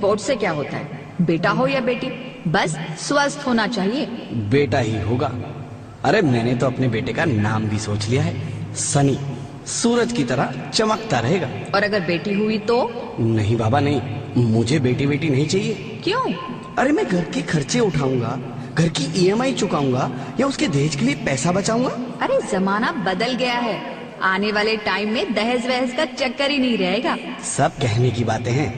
Report से क्या होता है? बेटा हो या बेटी, बस स्वस्थ होना चाहिए। बेटा ही होगा। अरे मैंने तो अपने बेटे का नाम भी सोच लिया है, सनी। सूरज की तरह चमकता रहेगा। और अगर बेटी हुई तो? नहीं बाबा नहीं, मुझे बेटी बेटी नहीं चाहिए। क्यों? अरे मैं घर के खर्चे उठाऊंगा, घर की ईएमआई चुकाऊंगा या उसके दहेज के लिए पैसा बचाऊंगा। अरे जमाना बदल गया है, आने वाले टाइम में दहेज वहेज का चक्कर ही नहीं रहेगा। सब कहने की बातें हैं,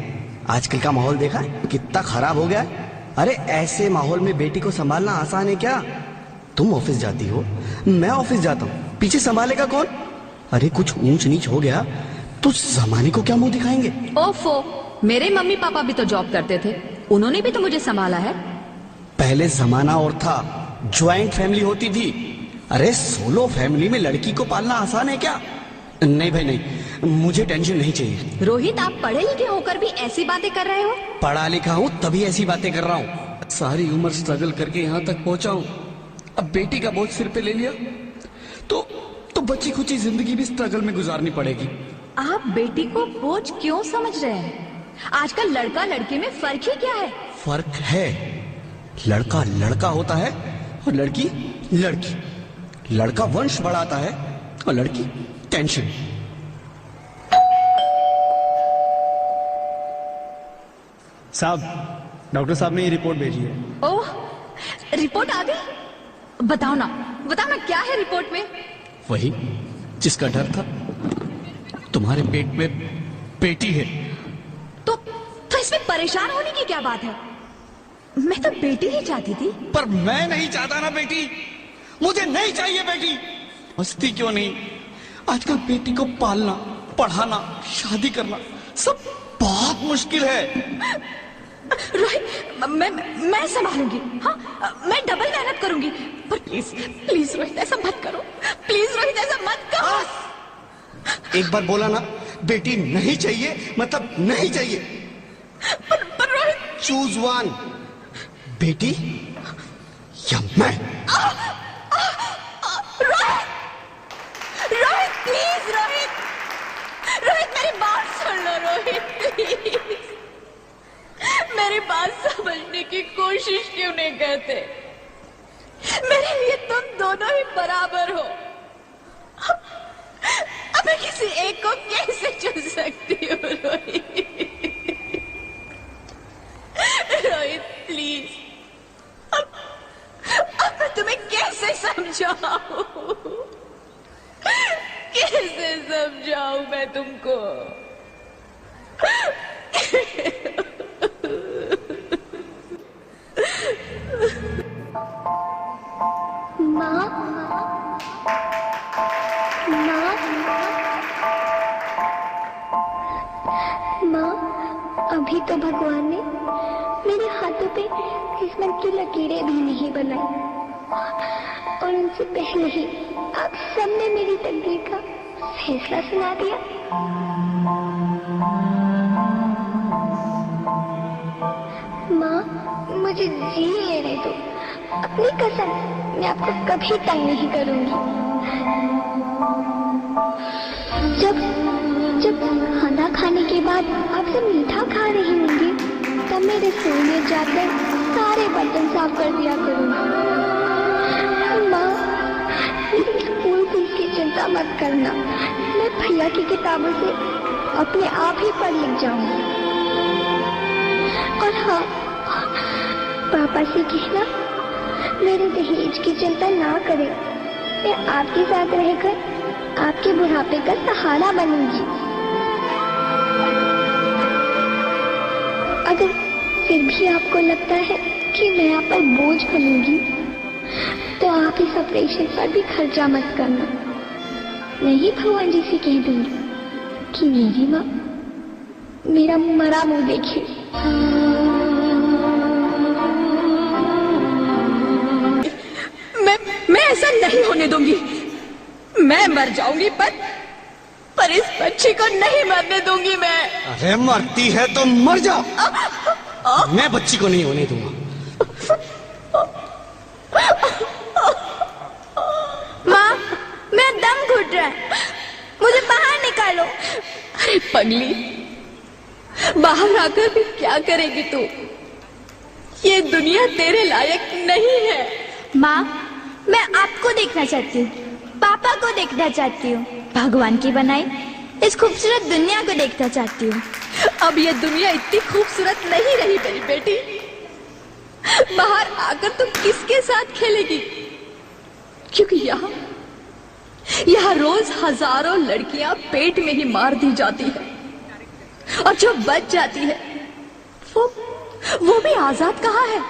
आजकल का माहौल देखा कितना खराब हो गया है। अरे ऐसे माहौल में बेटी को संभालना आसान है क्या? तुम ऑफिस जाती हो, मैं ऑफिस जाता हूँ, पीछे संभालेगा कौन? अरे कुछ ऊंच नीच हो गया तो जमाने को क्या मुंह दिखाएंगे? ओफो, मेरे मम्मी पापा भी तो जॉब करते थे, उन्होंने भी तो मुझे संभाला है। पहले जमाना और था, ज्वाइंट फैमिली होती थी। अरे सोलो फैमिली में लड़की को पालना आसान है क्या? नहीं भाई नहीं, मुझे टेंशन नहीं चाहिए। रोहित, आप पढ़े लिखे होकर भी ऐसी बातें कर रहे हो? पढ़ा लिखा हूँ तभी ऐसी बातें कर रहा हूँ। सारी उम्र स्ट्रगल करके यहाँ तक पहुँचा हूँ, अब बेटी का बोझ सिर पे ले लिया तो बची खुची जिंदगी भी स्ट्रगल में गुजारनी पड़ेगी। आप बेटी को बोझ क्यों समझ रहे हैं? आजकल लड़का लड़की में फर्क ही क्या है? फर्क है, लड़का लड़का होता है और लड़की लड़की। लड़का वंश बढ़ाता है और लड़की टेंशन। साहब, डॉक्टर साहब ने ये रिपोर्ट भेजी है। ओह, रिपोर्ट आ गई? बताओ ना क्या है रिपोर्ट में? वही जिसका डर था, तुम्हारे पेट में बेटी है। तो इसमें परेशान होने की क्या बात है? मैं तो बेटी ही चाहती थी। पर मैं नहीं चाहता ना बेटी, मुझे नहीं चाहिए बेटी। मस्ती क्यों नहीं, आजकल बेटी को पालना, पढ़ाना, शादी करना सब बहुत मुश्किल है। रोहित, मैं संभालूंगी। हाँ, मैं डबल मेहनत करूंगी। पर प्लीज रोहित ऐसा मत करो, प्लीज रोहित ऐसा मत करो। एक बार बोला ना, बेटी नहीं चाहिए मतलब नहीं चाहिए। पर रोहित, चूज वन, बेटी या मैं। रोहित प्लीज, रोहित मेरी बात सुन लो रोहित, प्लीज मेरी बात समझने की कोशिश क्यों नहीं करते? मेरे लिए तुम दोनों ही बराबर हो। अब मैं किसी एक को कैसे चुन सकती हूँ रोहित? रोहित प्लीज, अब मैं तुम्हें कैसे समझाऊं? कैसे समझाऊं मैं तुमको? माँ, अभी तो भगवान ने मेरे हाथों पे किस्मत की लकीरें भी नहीं बनाई, और उनसे पहले ही आप सबने मेरी तकदीर का फैसला सुना दिया। माँ, मुझे जी लेने दो, अपनी कसम, मैं आपको कभी तंग नहीं करूंगी। जब खाना खाने के बाद आपसे मीठा खा रही होंगी, तब मैं रसोई में जाकर सारे बर्तन साफ कर दिया करूंगी। माँ, स्कूल की चिंता मत करना, मैं भैया की किताबों से अपने आप ही पढ़ लिख जाऊंगी। और हाँ, पापा से कहना मेरे दहेज की चिंता ना करें, मैं आपके साथ रहकर आपके बुढ़ापे का सहारा बनूंगी। अगर फिर भी आपको लगता है कि मैं आप पर बोझ बनूंगी, तो आप इस ऑपरेशन पर भी खर्चा मत करना। मैं ही भगवान जी से कह दूंगी कि मेरी माँ मेरा मरा मुंह देखे। मैं ऐसा नहीं होने दूंगी। मैं मर जाऊंगी, पर इस बच्ची को नहीं मरने दूंगी मैं। अरे मरती है तो मर जा, मैं बच्ची को नहीं होने दूंगा। माँ, मेरा दम घुट रहा है, मुझे बाहर निकालो। अरे पगली, बाहर आकर भी क्या करेगी तू? ये दुनिया तेरे लायक नहीं है। माँ, मैं आपको देखना चाहती हूँ, पापा को देखना चाहती हूँ, भगवान की बनाई इस खूबसूरत दुनिया को देखना चाहती हूँ। अब ये दुनिया इतनी खूबसूरत नहीं रही मेरी बेटी। बाहर आकर तुम किसके साथ खेलेगी? क्योंकि यहाँ रोज हजारों लड़कियां पेट में ही मार दी जाती है, और जो बच जाती है वो भी आजाद कहाँ है?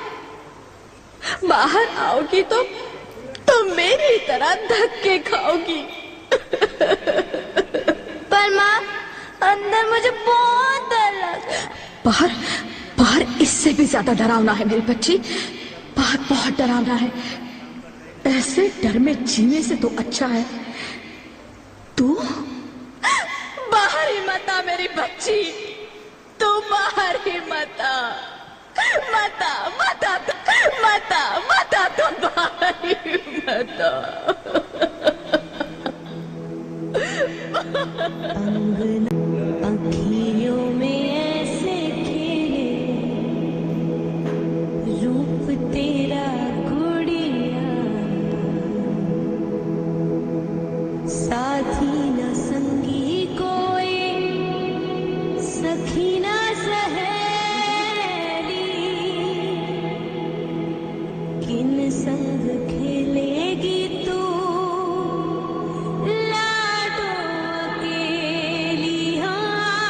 बाहर आओगी तो मेरी तरह धक्के खाओगी। पर माँ, अंदर मुझे बहुत डर लगा। बाहर इससे भी ज्यादा डरावना है मेरी बच्ची। बाहर बहुत डरावना है। ऐसे डर में जीने से तो अच्छा है तू बाहर ही मत आ मेरी बच्ची। तू बाहर ही मत आ, मत आ, मत आ, मत आ, मत आ, तू बाहर ही मत आ। अखियों में ऐसे खेले रूप तेरा गुड़िया, साथी न संगी कोई, सखी न सहेली, किन संग खेलेगी तू लाडो अकेली। हाँ,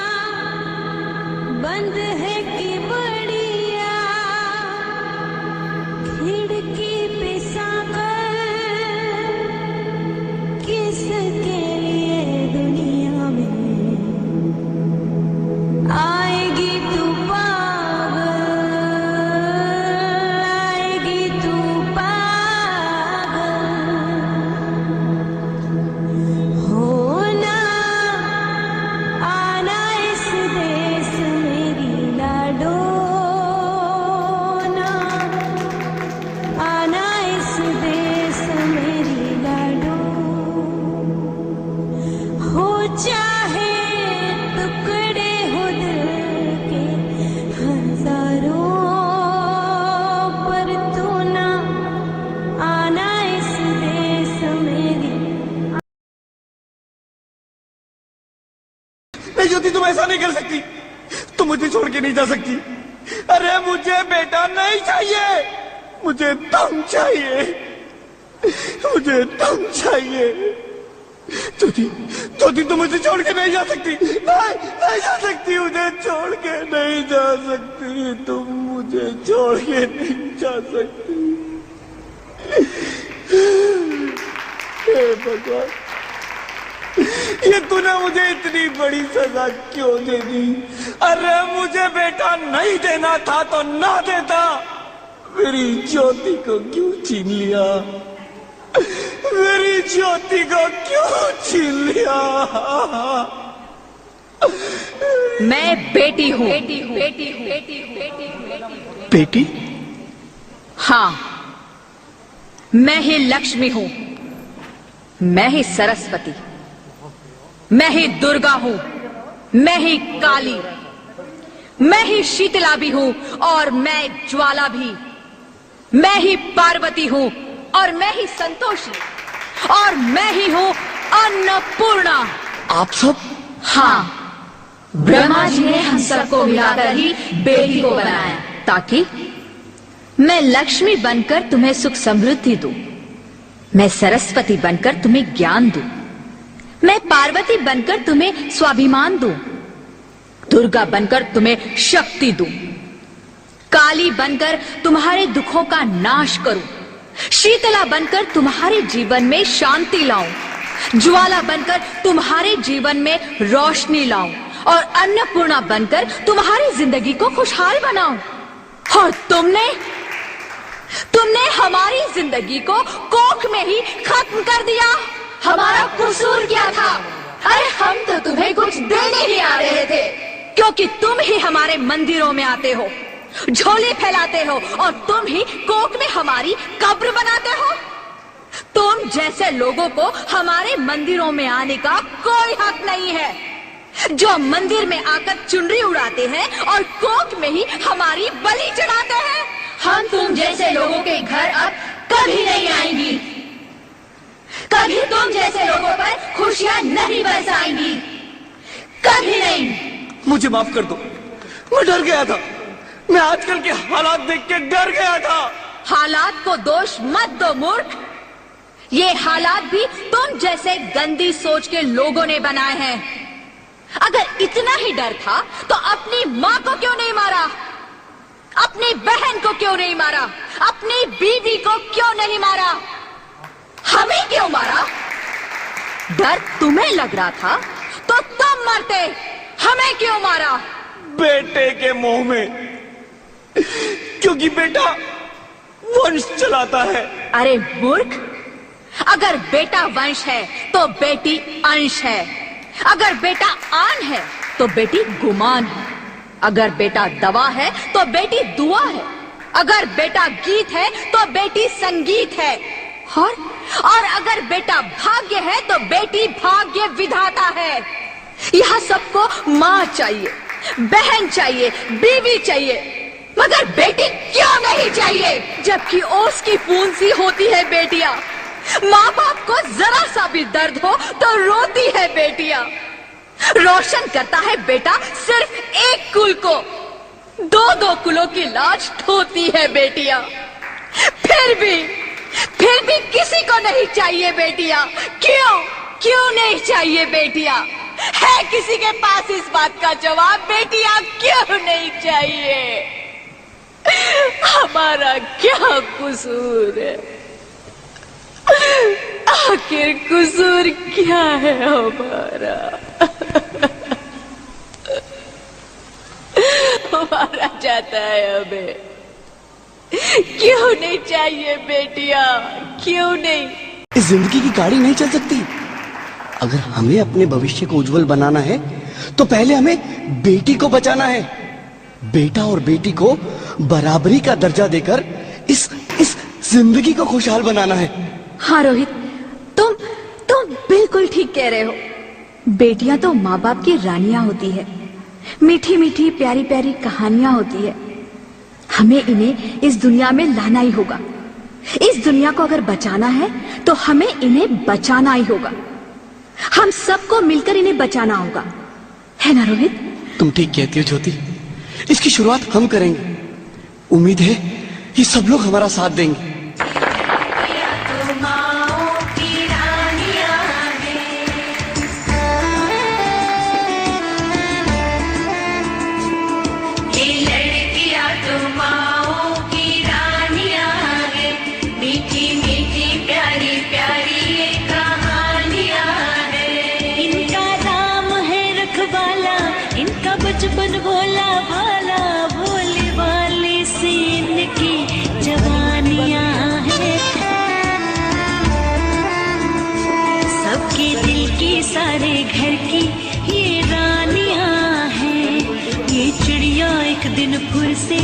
बंद है कि बढ़िया खिड़की पे साकर, किसके लिए दुनिया में आएगी तू पागल, आएगी तू पागल। होना आना इस देश मेरी लाडो, ना आना इस देश मेरी लाडो। हो चाहे टुकड़े हो दिल के हजारों, पर तू ना आना इस देश मेरी। नहीं ज्योति, तुम ऐसा नहीं कर सकती। तुम मुझे छोड़ के नहीं जा सकती। अरे मुझे बेटा नहीं चाहिए, मुझे तुम चाहिए, मुझे तुम चाहिए। ज्योति, ज्योति तुम मुझे छोड़ के नहीं जा सकती। नहीं जा सकती, मुझे छोड़ के नहीं जा सकती। तुम मुझे छोड़ के नहीं जा सकती। हे भगवान, ये तूने मुझे इतनी बड़ी सजा क्यों दे दी? अरे मुझे बेटा नहीं देना था तो ना देता। मेरी ज्योति को क्यों छीन लिया? मेरी ज्योति को क्यों छीन लिया? मैं बेटी हूँ। बेटी? हाँ, मैं ही लक्ष्मी हूँ, मैं ही सरस्वती, मैं ही दुर्गा हूँ, मैं ही काली, मैं ही शीतला भी हूँ और मैं ज्वाला भी, मैं ही पार्वती हूँ और मैं ही संतोषी, और मैं ही हूँ अन्नपूर्णा। आप सब? हाँ, ब्रह्मा जी ने हम सबको मिलाकर ही बेटी को बनाया, ताकि मैं लक्ष्मी बनकर तुम्हें सुख समृद्धि दूं, मैं सरस्वती बनकर तुम्हें ज्ञान दूं, मैं पार्वती बनकर तुम्हें स्वाभिमान दूं, दुर्गा बनकर तुम्हें शक्ति दूं, काली बनकर तुम्हारे दुखों का नाश करूं, शीतला बनकर तुम्हारे जीवन में शांति लाऊं, ज्वाला बनकर तुम्हारे जीवन में रोशनी लाऊं, और अन्नपूर्णा बनकर तुम्हारी जिंदगी को खुशहाल बनाऊं। और तुमने हमारी जिंदगी को कोख में ही खत्म कर दिया। हमारा कसूर क्या था? अरे हम तो तुम्हें कुछ देने ही आ रहे थे, क्योंकि तुम ही हमारे मंदिरों में आते हो, झोले फैलाते हो, और तुम ही कोख में हमारी कब्र बनाते हो। तुम जैसे लोगों को हमारे मंदिरों में आने का कोई हक नहीं है। जो मंदिर में आकर चुनरी उड़ाते हैं और कोक में ही हमारी बलि चढ़ाते हैं। हम तुम जैसे लोगों के घर अब कभी नहीं आएंगी, कभी तुम जैसे लोगों पर खुशियां नहीं बरसाएंगी, कभी नहीं। मुझे माफ कर दो, मैं डर गया था। मैं आजकल के हालात देख के डर गया था। हालात को दोष मत दो मूर्ख, ये हालात भी तुम जैसे गंदी सोच के लोगों ने बनाए हैं। अगर इतना ही डर था तो अपनी माँ को क्यों नहीं मारा, अपनी बहन को क्यों नहीं मारा, अपनी बीवी को क्यों नहीं मारा, हमें क्यों मारा? डर तुम्हें लग रहा था तो तुम मरते, हमें क्यों मारा? बेटे के मोह में, क्योंकि बेटा वंश चलाता है। अरे मूर्ख, अगर बेटा वंश है तो बेटी अंश है, अगर बेटा आन है तो बेटी गुमान है, अगर बेटा दवा है तो बेटी दुआ है, अगर बेटा गीत है तो बेटी संगीत है, और अगर बेटा भाग्य है तो बेटी भाग्य विधाता है। यह सबको माँ चाहिए, बहन चाहिए, बीवी चाहिए, मगर बेटी क्यों नहीं चाहिए? जबकि ओस की बूंद सी होती है बेटियां, माँ बाप को जरा सा भी दर्द हो तो रोती है बेटियां। रोशन करता है बेटा सिर्फ एक कुल को, दो दो कुलों की लाज ढोती है बेटियां। फिर भी किसी को नहीं चाहिए बेटियां। क्यों नहीं चाहिए बेटियां? है किसी के पास इस बात का जवाब? बेटियां क्यों नहीं चाहिए? हमारा क्या कसूर है? आखिर कसूर क्या है हमारा? मारा जाता है हमें। क्यों नहीं चाहिए बेटियां? क्यों नहीं? इस जिंदगी की गाड़ी नहीं चल सकती। अगर हमें अपने भविष्य को उज्जवल बनाना है तो पहले हमें बेटी को बचाना है। बेटा और बेटी को बराबरी का दर्जा देकर इस जिंदगी को खुशहाल बनाना है। हाँ रोहित, तुम बिल्कुल ठीक कह रहे हो। बेटियां तो माँ बाप की रानियां होती है, मीठी मीठी प्यारी प्यारी कहानियां होती है। हमें इन्हें इस दुनिया में लाना ही होगा। इस दुनिया को अगर बचाना है तो हमें इन्हें बचाना ही होगा। हम सबको मिलकर इन्हें बचाना होगा, है ना रोहित? तुम ठीक कहती हो ज्योति, इसकी शुरुआत हम करेंगे। उम्मीद है ये सब लोग हमारा साथ देंगे। बचपन भोला भाला, भोले वाले से इनकी जवानियां हैं। सबके दिल की, सारे घर की ये रानियां हैं। ये चिड़िया एक दिन फिर से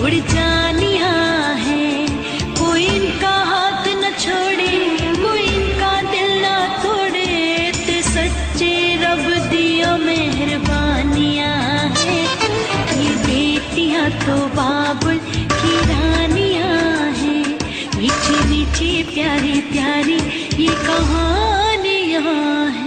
उड़ जानियां हैं। कोई इनका हाथ न छोड़े, कोई इनका दिल न तोड़े। ते सच्चे रब दिया मेहरबानियां हैं। ये बेटियां तो बाबुल की रानियां हैं। मीठी मीठी प्यारी प्यारी ये कहानियां हैं।